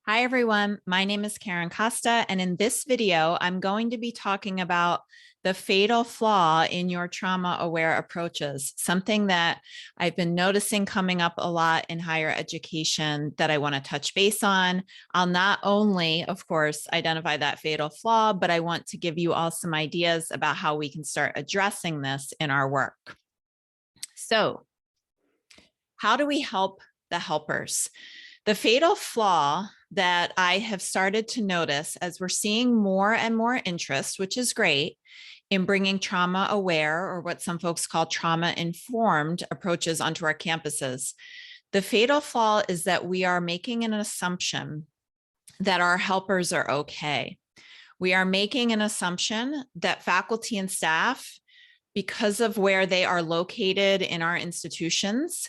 Hi, everyone. My name is Karen Costa, and in this video, I'm going to be talking about the fatal flaw in your trauma-aware approaches, something that I've been noticing coming up a lot in higher education that I want to touch base on. I'll not only, of course, identify that fatal flaw, but I want to give you all some ideas about how we can start addressing this in our work. So, how do we help the helpers? The fatal flaw that I have started to notice as we're seeing more and more interest, which is great, in bringing trauma aware, or what some folks call trauma informed approaches onto our campuses. The fatal flaw is that we are making an assumption that our helpers are okay. We are making an assumption that faculty and staff, because of where they are located in our institutions,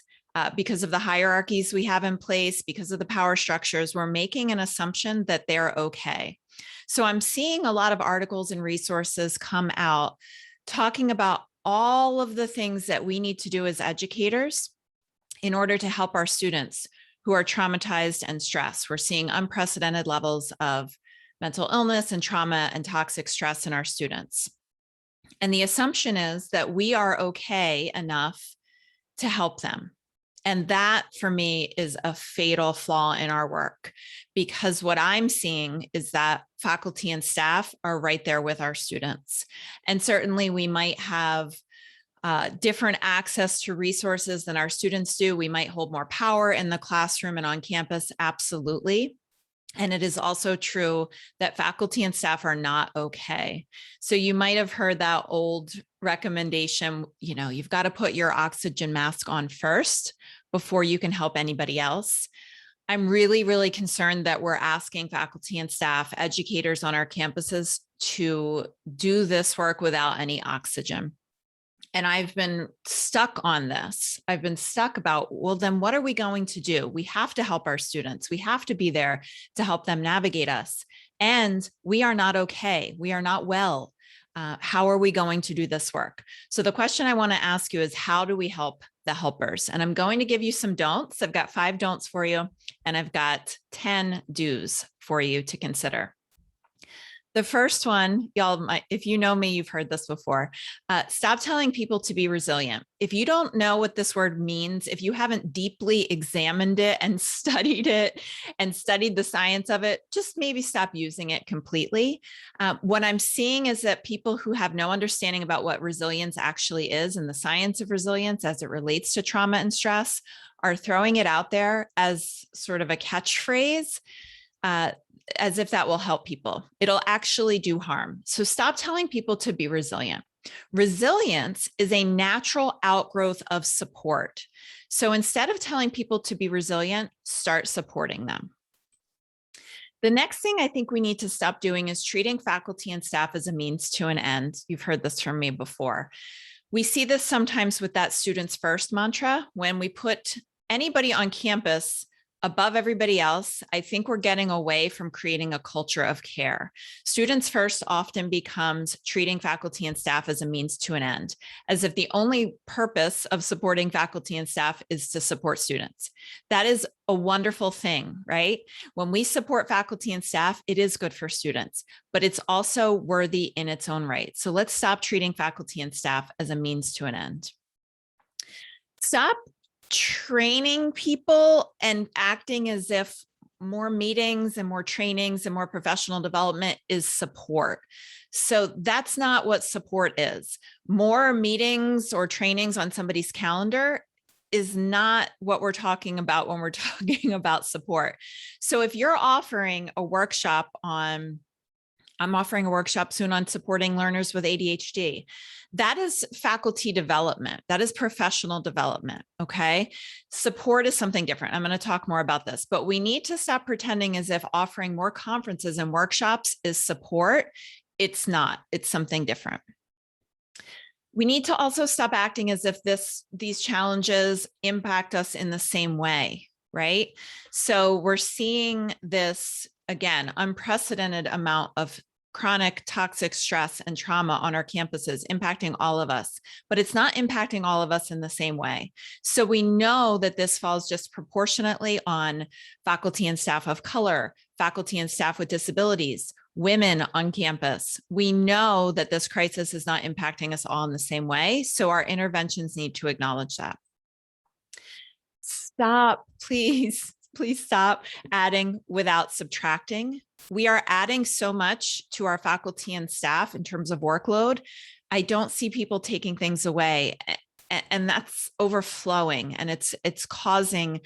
because of the hierarchies we have in place, because of the power structures, we're making an assumption that they're okay. So I'm seeing a lot of articles and resources come out talking about all of the things that we need to do as educators in order to help our students who are traumatized and stressed. We're seeing unprecedented levels of mental illness and trauma and toxic stress in our students. And the assumption is that we are okay enough to help them. And that for me is a fatal flaw in our work, because what I'm seeing is that faculty and staff are right there with our students. And certainly we might have different access to resources than our students do. We might hold more power in the classroom and on campus, absolutely. And it is also true that faculty and staff are not okay. So you might have heard that old recommendation, you've got to put your oxygen mask on first before you can help anybody else. I'm really, really concerned that we're asking faculty and staff, educators on our campuses to do this work without any oxygen. And I've been stuck on this. I've been stuck about, well, then what are we going to do? We have to help our students. We have to be there to help them navigate us. And we are not okay. We are not well. How are we going to do this work? So the question I want to ask you is, how do we help the helpers? And I'm going to give you some don'ts. I've got 5 don'ts for you, and I've got 10 do's for you to consider. The first one, y'all, if you know me, you've heard this before. Stop telling people to be resilient. If you don't know what this word means, if you haven't deeply examined it and studied the science of it, just maybe stop using it completely. What I'm seeing is that people who have no understanding about what resilience actually is and the science of resilience as it relates to trauma and stress are throwing it out there as sort of a catchphrase, as if that will help people. It'll actually do harm. So stop telling people to be resilient. Resilience is a natural outgrowth of support. So instead of telling people to be resilient, start supporting them. The next thing I think we need to stop doing is treating faculty and staff as a means to an end. You've heard this from me before. We see this sometimes with that students first mantra. When we put anybody on campus above everybody else, I think we're getting away from creating a culture of care. Students first often becomes treating faculty and staff as a means to an end, as if the only purpose of supporting faculty and staff is to support students. That is a wonderful thing, right? When we support faculty and staff, it is good for students, but it's also worthy in its own right. So let's stop treating faculty and staff as a means to an end. Stop training people and acting as if more meetings and more trainings and more professional development is support. So that's not what support is. More meetings or trainings on somebody's calendar is not what we're talking about when we're talking about support. So if you're offering a workshop on, I'm offering a workshop soon on supporting learners with ADHD. That is faculty development. That is professional development, okay? Support is something different. I'm going to talk more about this, but we need to stop pretending as if offering more conferences and workshops is support. It's not. It's something different. We need to also stop acting as if these challenges impact us in the same way, right? So we're seeing this, again, unprecedented amount of chronic toxic stress and trauma on our campuses, impacting all of us, but it's not impacting all of us in the same way. So we know that this falls disproportionately on faculty and staff of color, faculty and staff with disabilities, women on campus. We know that this crisis is not impacting us all in the same way. So our interventions need to acknowledge that. Stop, please, please stop adding without subtracting. We are adding so much to our faculty and staff in terms of workload. I don't see people taking things away, and that's overflowing, and it's causing,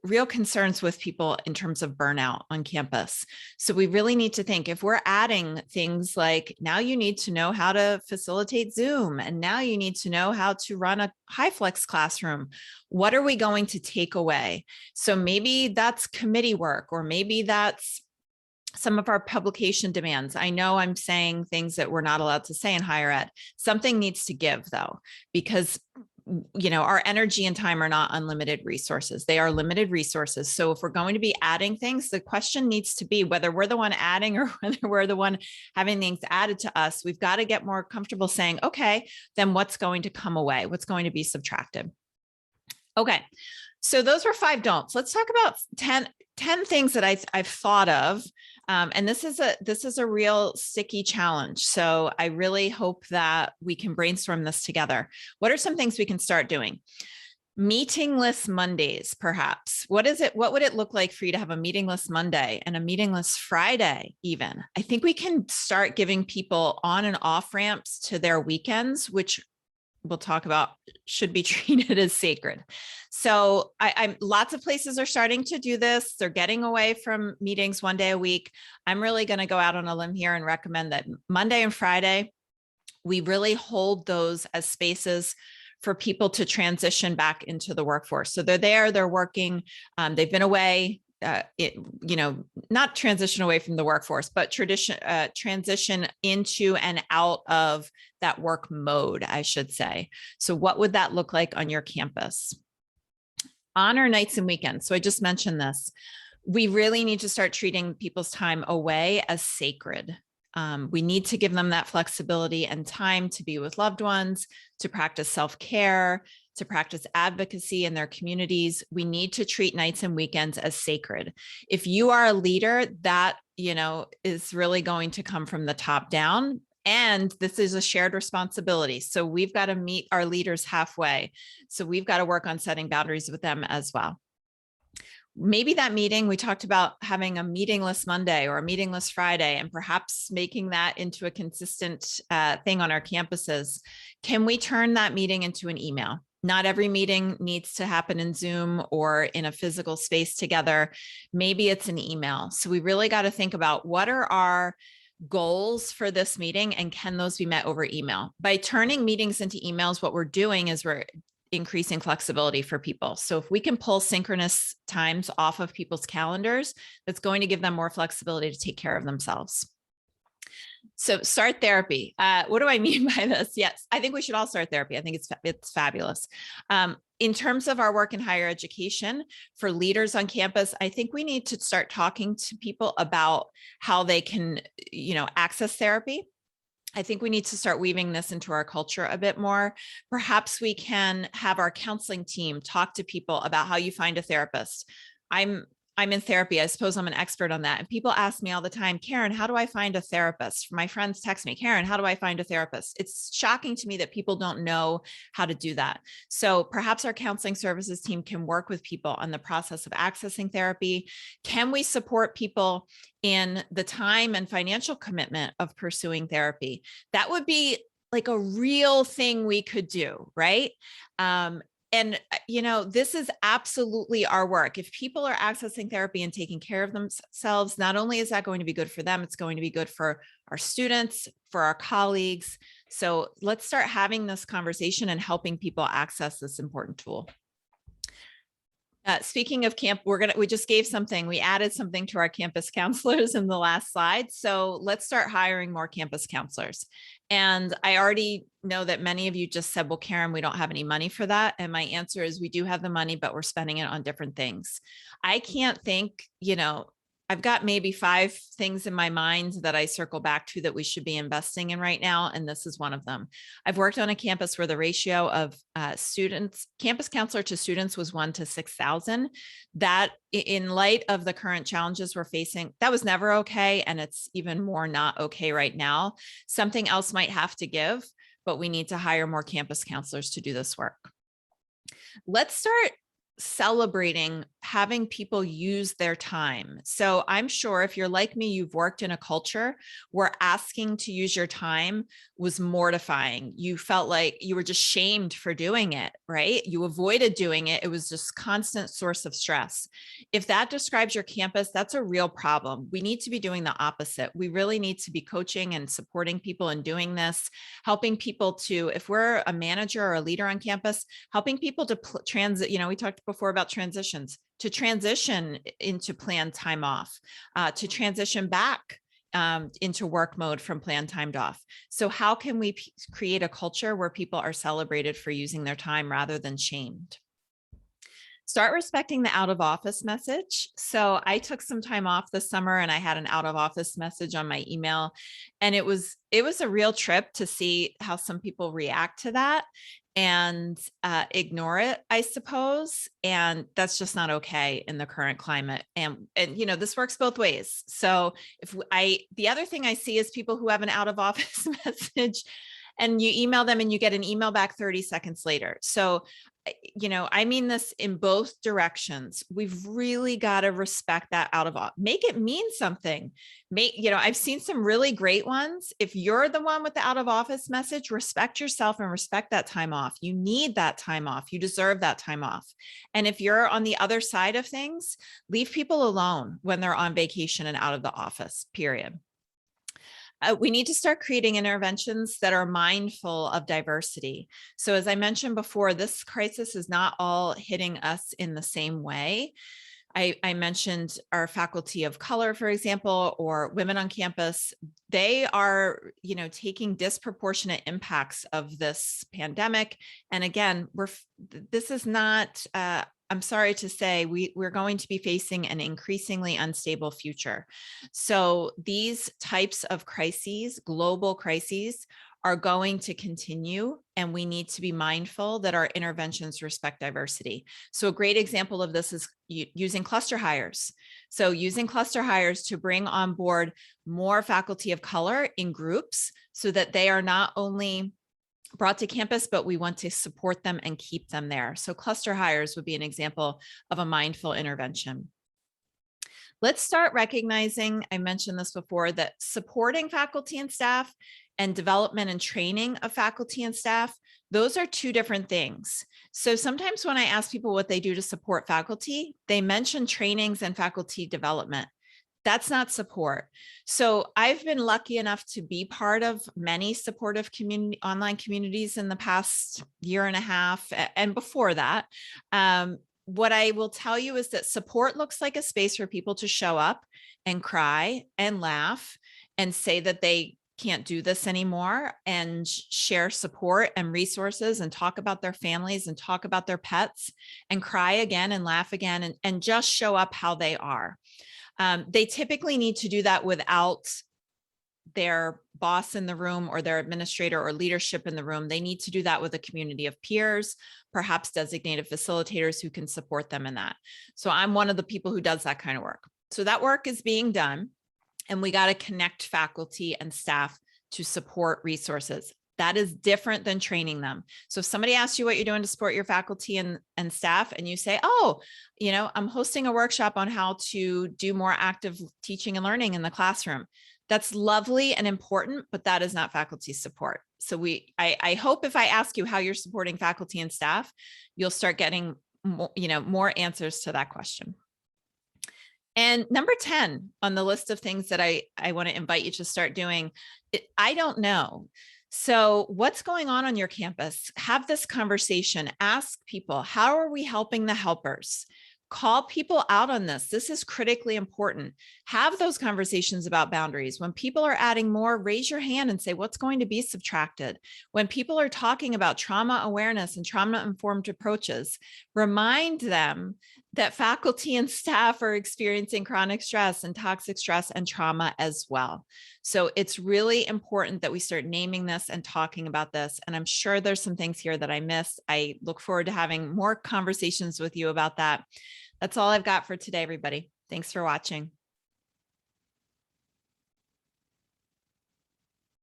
real concerns with people in terms of burnout on campus. So we really need to think, if we're adding things like, now you need to know how to facilitate Zoom, and now you need to know how to run a HyFlex classroom, what are we going to take away? So maybe that's committee work, or maybe that's some of our publication demands. I know I'm saying things that we're not allowed to say in higher ed. Something needs to give, though, because our energy and time are not unlimited resources. They are limited resources. So if we're going to be adding things, the question needs to be whether we're the one adding or whether we're the one having things added to us. We've got to get more comfortable saying, okay, then what's going to come away? What's going to be subtracted? Okay. So those were 5 don'ts. Let's talk about 10 things that I've thought of. And this is a real sticky challenge. So I really hope that we can brainstorm this together. What are some things we can start doing? Meetingless Mondays, perhaps. What would it look like for you to have a meetingless Monday and a meetingless Friday even? I think we can start giving people on and off ramps to their weekends, which we'll talk about should be treated as sacred. So I'm lots of places are starting to do this. They're getting away from meetings 1 day a week. I'm really going to go out on a limb here and recommend that Monday and Friday, we really hold those as spaces for people to transition back into the workforce. So they're there, they're working, they've been away, not transition away from the workforce, but transition into and out of that work mode, I should say. So what would that look like on your campus? Honor nights and weekends. So I just mentioned this. We really need to start treating people's time away as sacred. We need to give them that flexibility and time to be with loved ones, to practice self-care, to practice advocacy in their communities. We need to treat nights and weekends as sacred. If you are a leader, that, is really going to come from the top down. And this is a shared responsibility. So we've got to meet our leaders halfway. So we've got to work on setting boundaries with them as well. Maybe that meeting, we talked about having a meetingless Monday or a meetingless Friday, and perhaps making that into a consistent thing on our campuses. Can we turn that meeting into an email? Not every meeting needs to happen in Zoom or in a physical space together. Maybe it's an email. So we really got to think about, what are our goals for this meeting, and can those be met over email? By turning meetings into emails, what we're doing is we're increasing flexibility for people. So if we can pull synchronous times off of people's calendars, that's going to give them more flexibility to take care of themselves. So start therapy. What do I mean by this? Yes, I think we should all start therapy. I think it's fabulous. In terms of our work in higher education for leaders on campus, I think we need to start talking to people about how they can, access therapy. I think we need to start weaving this into our culture a bit more. Perhaps we can have our counseling team talk to people about how you find a therapist. I'm in therapy. I suppose I'm an expert on that. And people ask me all the time, Karen, how do I find a therapist? My friends text me, Karen, how do I find a therapist? It's shocking to me that people don't know how to do that. So perhaps our counseling services team can work with people on the process of accessing therapy. Can we support people in the time and financial commitment of pursuing therapy? That would be like a real thing we could do, right? And, this is absolutely our work. If people are accessing therapy and taking care of themselves, not only is that going to be good for them, it's going to be good for our students, for our colleagues. So let's start having this conversation and helping people access this important tool. Speaking of camp, we just gave something, we added something to our campus counselors in the last slide. So let's start hiring more campus counselors. And I already know that many of you just said, well, Karen, we don't have any money for that. And my answer is, we do have the money, but we're spending it on different things. I can't think, I've got maybe 5 things in my mind that I circle back to that we should be investing in right now, and this is one of them. I've worked on a campus where the ratio of students, campus counselor to students was 1 to 6,000. That, in light of the current challenges we're facing, that was never okay, and it's even more not okay right now. Something else might have to give, but we need to hire more campus counselors to do this work. Let's start celebrating having people use their time. So I'm sure if you're like me, you've worked in a culture where asking to use your time was mortifying. You felt like you were just shamed for doing it, right? You avoided doing it. It was just constant source of stress. If that describes your campus, that's a real problem. We need to be doing the opposite. We really need to be coaching and supporting people in doing this, helping people to, if we're a manager or a leader on campus, helping people to transit, we talked before about transitions, to transition into planned time off, to transition back into work mode from planned time off. So how can we create a culture where people are celebrated for using their time rather than shamed? Start respecting the out of office message. So I took some time off this summer and I had an out of office message on my email, and it was a real trip to see how some people react to that and ignore it, I suppose. And that's just not okay in the current climate. And this works both ways. So the other thing I see is people who have an out of office message and you email them and you get an email back 30 seconds later. So I mean this in both directions. We've really got to respect that out of office. Make it mean something. I've seen some really great ones. If you're the one with the out of office message, respect yourself and respect that time off. You need that time off. You deserve that time off. And if you're on the other side of things, leave people alone when they're on vacation and out of the office, period. We need to start creating interventions that are mindful of diversity. So as I mentioned before, this crisis is not all hitting us in the same way. I mentioned our faculty of color, for example, or women on campus. They are, taking disproportionate impacts of this pandemic. And again, this is not, I'm sorry to say, we're going to be facing an increasingly unstable future. So these types of crises, global crises, are going to continue, and we need to be mindful that our interventions respect diversity. So a great example of this is using cluster hires. So using cluster hires to bring on board more faculty of color in groups so that they are not only brought to campus, but we want to support them and keep them there. So cluster hires would be an example of a mindful intervention. Let's start recognizing, I mentioned this before, that supporting faculty and staff and development and training of faculty and staff, those are 2 different things. So sometimes when I ask people what they do to support faculty, they mention trainings and faculty development. That's not support. So I've been lucky enough to be part of many supportive online communities in the past year and a half and before that. What I will tell you is that support looks like a space for people to show up and cry and laugh and say that they can't do this anymore, and share support and resources and talk about their families and talk about their pets and cry again and laugh again and just show up how they are. They typically need to do that without their boss in the room or their administrator or leadership in the room. They need to do that with a community of peers, perhaps designated facilitators who can support them in that. So I'm one of the people who does that kind of work. So that work is being done, and we got to connect faculty and staff to support resources. That is different than training them. So if somebody asks you what you're doing to support your faculty and staff, and you say, oh, I'm hosting a workshop on how to do more active teaching and learning in the classroom. That's lovely and important, but that is not faculty support. So I hope if I ask you how you're supporting faculty and staff, you'll start getting more answers to that question. And number 10 on the list of things that I want to invite you to start doing, I don't know. So what's going on your campus? Have this conversation. Ask people, how are we helping the helpers? Call people out on this. This is critically important. Have those conversations about boundaries. When people are adding more, raise your hand and say, what's going to be subtracted? When people are talking about trauma awareness and trauma-informed approaches, remind them that faculty and staff are experiencing chronic stress and toxic stress and trauma as well. So it's really important that we start naming this and talking about this. And I'm sure there's some things here that I missed. I look forward to having more conversations with you about that. That's all I've got for today, everybody. Thanks for watching.